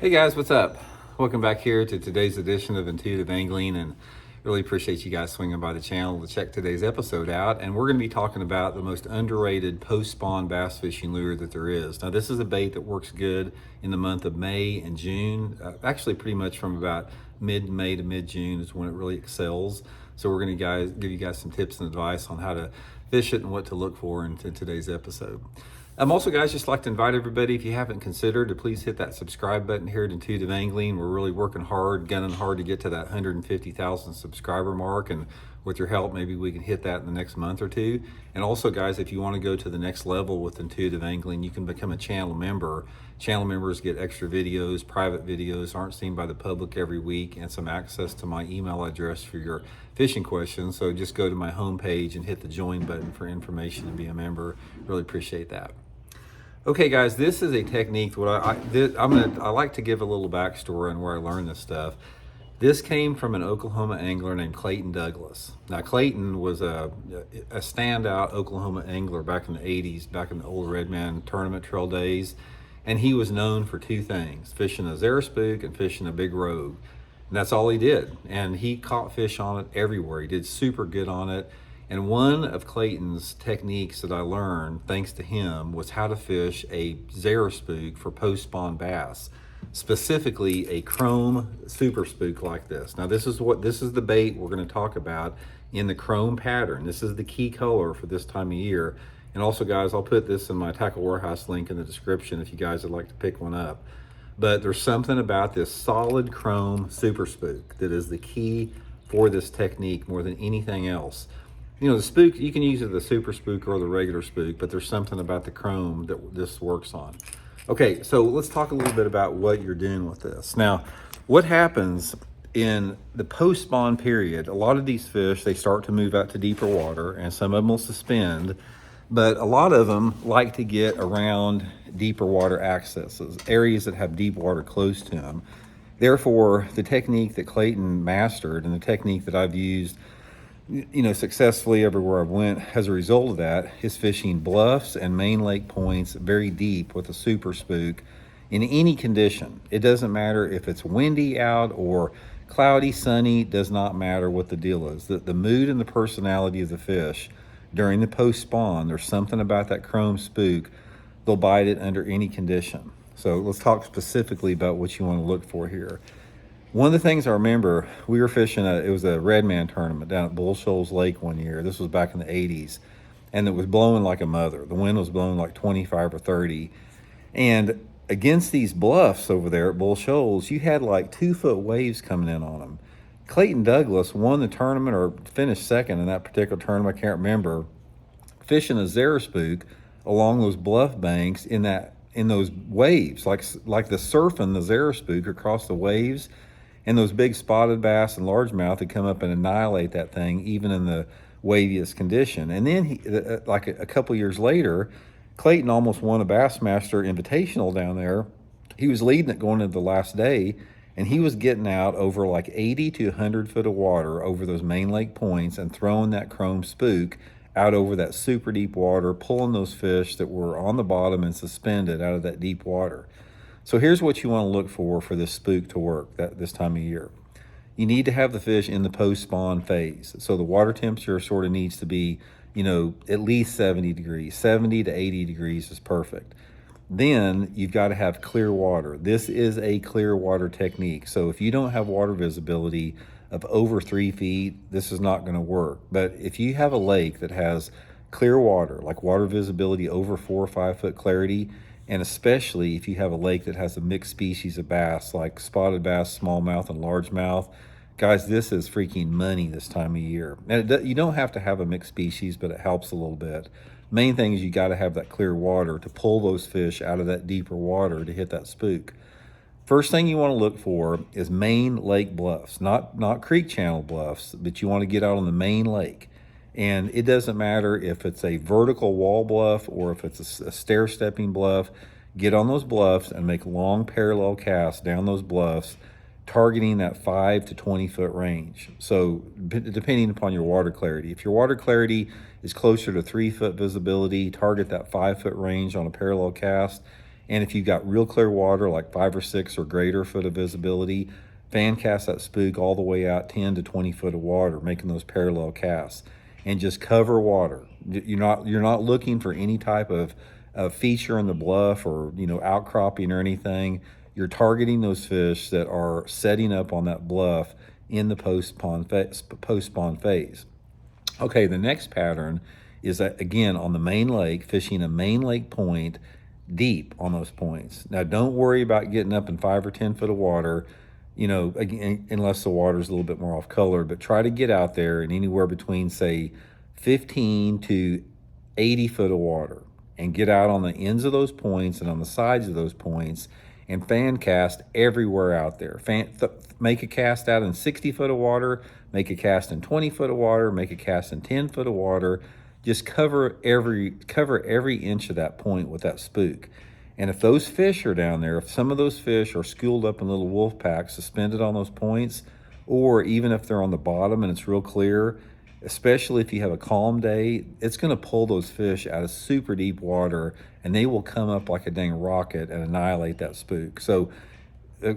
Hey guys, what's up? Welcome back here to today's edition of Intuitive Angling, and really appreciate you guys swinging by the channel to check today's episode out. And we're going to be talking about the most underrated post-spawn bass fishing lure that there is. Now, this is a bait that works good in the month of May and June. Actually, pretty much from about mid-May to mid-June is when it really excels. So we're going to give you guys some tips and advice on how to fish it and what to look for in today's episode. Also, guys, just like to invite everybody, if you haven't considered, to please hit that subscribe button here at Intuitive Angling. We're really working hard, gunning hard to get to that 150,000 subscriber mark, and with your help, maybe we can hit that in the next month or two. And also, guys, if you want to go to the next level with Intuitive Angling, you can become a channel member. Channel members get extra videos, private videos, aren't seen by the public every week, and some access to my email address for your fishing questions. So just go to my homepage and hit the join button for information to be a member. Really appreciate that. Okay, guys, this is a technique. I like to give a little backstory on where I learned this stuff. This came from an Oklahoma angler named Clayton Douglas. Now, Clayton was a standout Oklahoma angler back in the 80s, back in the old Redman tournament trail days. And he was known for two things: fishing a spook and fishing a big rogue. And that's all he did. And he caught fish on it everywhere. He did super good on it. And one of Clayton's techniques that I learned, thanks to him, was how to fish a spook for post-spawn bass, specifically a chrome super spook like this. Now, this is the bait we're going to talk about in the chrome pattern. This is the key color for this time of year. And also, guys, I'll put this in my Tackle Warehouse link in the description if you guys would like to pick one up. But there's something about this solid chrome super spook that is the key for this technique more than anything else. You know, the spook, you can use it the super spook or the regular spook, but there's something about the chrome that this works on. Okay, so let's talk a little bit about what you're doing with this. Now, what happens in the post-spawn period, a lot of these fish, they start to move out to deeper water, and some of them will suspend, but a lot of them like to get around deeper water accesses, areas that have deep water close to them. Therefore, the technique that Clayton mastered and the technique that I've used successfully everywhere I've went as a result of that is fishing bluffs and main lake points very deep with a super spook in any condition. It doesn't matter if it's windy out or cloudy, sunny, does not matter what the deal is. The mood and the personality of the fish during the post-spawn, there's something about that chrome spook, they'll bite it under any condition. So let's talk specifically about what you want to look for here. One of the things I remember, we were fishing, it was a Redman tournament down at Bull Shoals Lake one year. This was back in the 80s, and it was blowing like a mother. The wind was blowing like 25 or 30. And against these bluffs over there at Bull Shoals, you had like 2-foot waves coming in on them. Clayton Douglas won the tournament or finished second in that particular tournament, I can't remember, fishing a spook along those bluff banks in those waves, like the surfing the spook across the waves. And those big spotted bass and largemouth would come up and annihilate that thing, even in the waviest condition. And then, like a couple years later, Clayton almost won a Bassmaster Invitational down there. He was leading it going into the last day, and he was getting out over like 80 to 100 foot of water over those main lake points and throwing that chrome spook out over that super deep water, pulling those fish that were on the bottom and suspended out of that deep water. So here's what you want to look for this spook to work this time of year. You need to have the fish in the post-spawn phase. So the water temperature sort of needs to be, at least 70 degrees. 70 to 80 degrees is perfect. Then you've got to have clear water. This is a clear water technique. So if you don't have water visibility of over 3 feet, this is not going to work. But if you have a lake that has clear water, like water visibility over 4 or 5 foot clarity, and especially if you have a lake that has a mixed species of bass, like spotted bass, smallmouth, and largemouth, guys, this is freaking money this time of year. And you don't have to have a mixed species, but it helps a little bit. Main thing is you got to have that clear water to pull those fish out of that deeper water to hit that spook. First thing you want to look for is main lake bluffs, not creek channel bluffs, but you want to get out on the main lake. And it doesn't matter if it's a vertical wall bluff or if it's a stair-stepping bluff. Get on those bluffs and make long parallel casts down those bluffs, targeting that 5 to 20 foot range. So depending upon your water clarity. If your water clarity is closer to 3 foot visibility, target that 5 foot range on a parallel cast. And if you've got real clear water, like 5 or 6 or greater foot of visibility, fan cast that spook all the way out 10 to 20 foot of water, making those parallel casts, and just cover water. You're not looking for any type of feature in the bluff or outcropping or anything. You're targeting those fish that are setting up on that bluff in the post-spawn phase. Okay, the next pattern is that, again, on the main lake, fishing a main lake point deep on those points. Now, don't worry about getting up in 5 or 10 foot of water, again, unless the water's a little bit more off color, but try to get out there in anywhere between, say, 15 to 80 foot of water, and get out on the ends of those points and on the sides of those points and fan cast everywhere out there. Make a cast out in 60 foot of water, make a cast in 20 foot of water, make a cast in 10 foot of water. Just cover every inch of that point with that spook. And if those fish are down there, if some of those fish are schooled up in little wolf packs suspended on those points, or even if they're on the bottom and it's real clear, especially if you have a calm day, it's going to pull those fish out of super deep water, and they will come up like a dang rocket and annihilate that spook. So,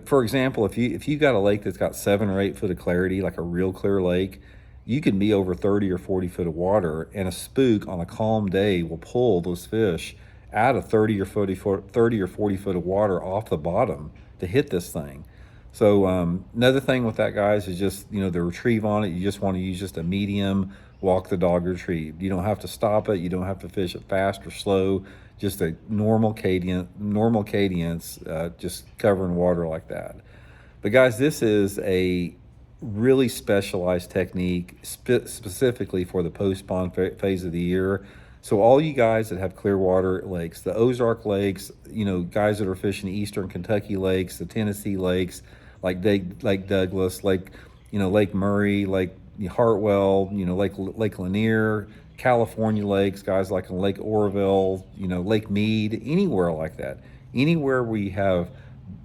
for example, if you've got a lake that's got 7 or 8 foot of clarity, like a real clear lake, you can be over 30 or 40 foot of water, and a spook on a calm day will pull those fish out of 30 or 40 foot of water off the bottom to hit this thing. So another thing with that, guys, is just, the retrieve on it. You just want to use just a medium walk the dog retrieve. You don't have to stop it. You don't have to fish it fast or slow. Just a normal cadence, just covering water like that. But guys, this is a really specialized technique specifically for the post-spawn phase of the year. So all you guys that have clear water lakes, the Ozark lakes, guys that are fishing eastern Kentucky lakes, the Tennessee lakes, like Lake Douglas, Lake Murray, Lake Hartwell, Lake Lanier, California lakes, guys like Lake Oroville, Lake Mead, anywhere like that. Anywhere we have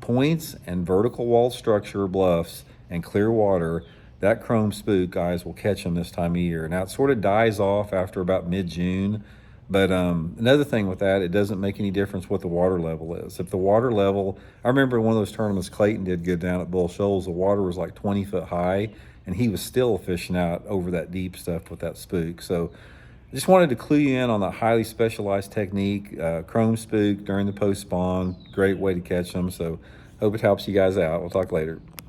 points and vertical wall structure, bluffs, and clear water, that chrome spook, guys, will catch them this time of year. Now, it sort of dies off after about mid-June, but another thing with that, it doesn't make any difference what the water level is. If the water level, I remember in one of those tournaments Clayton did good down at Bull Shoals, the water was like 20 foot high, and he was still fishing out over that deep stuff with that spook. So I just wanted to clue you in on that highly specialized technique, chrome spook during the post-spawn. Great way to catch them. So hope it helps you guys out. We'll talk later.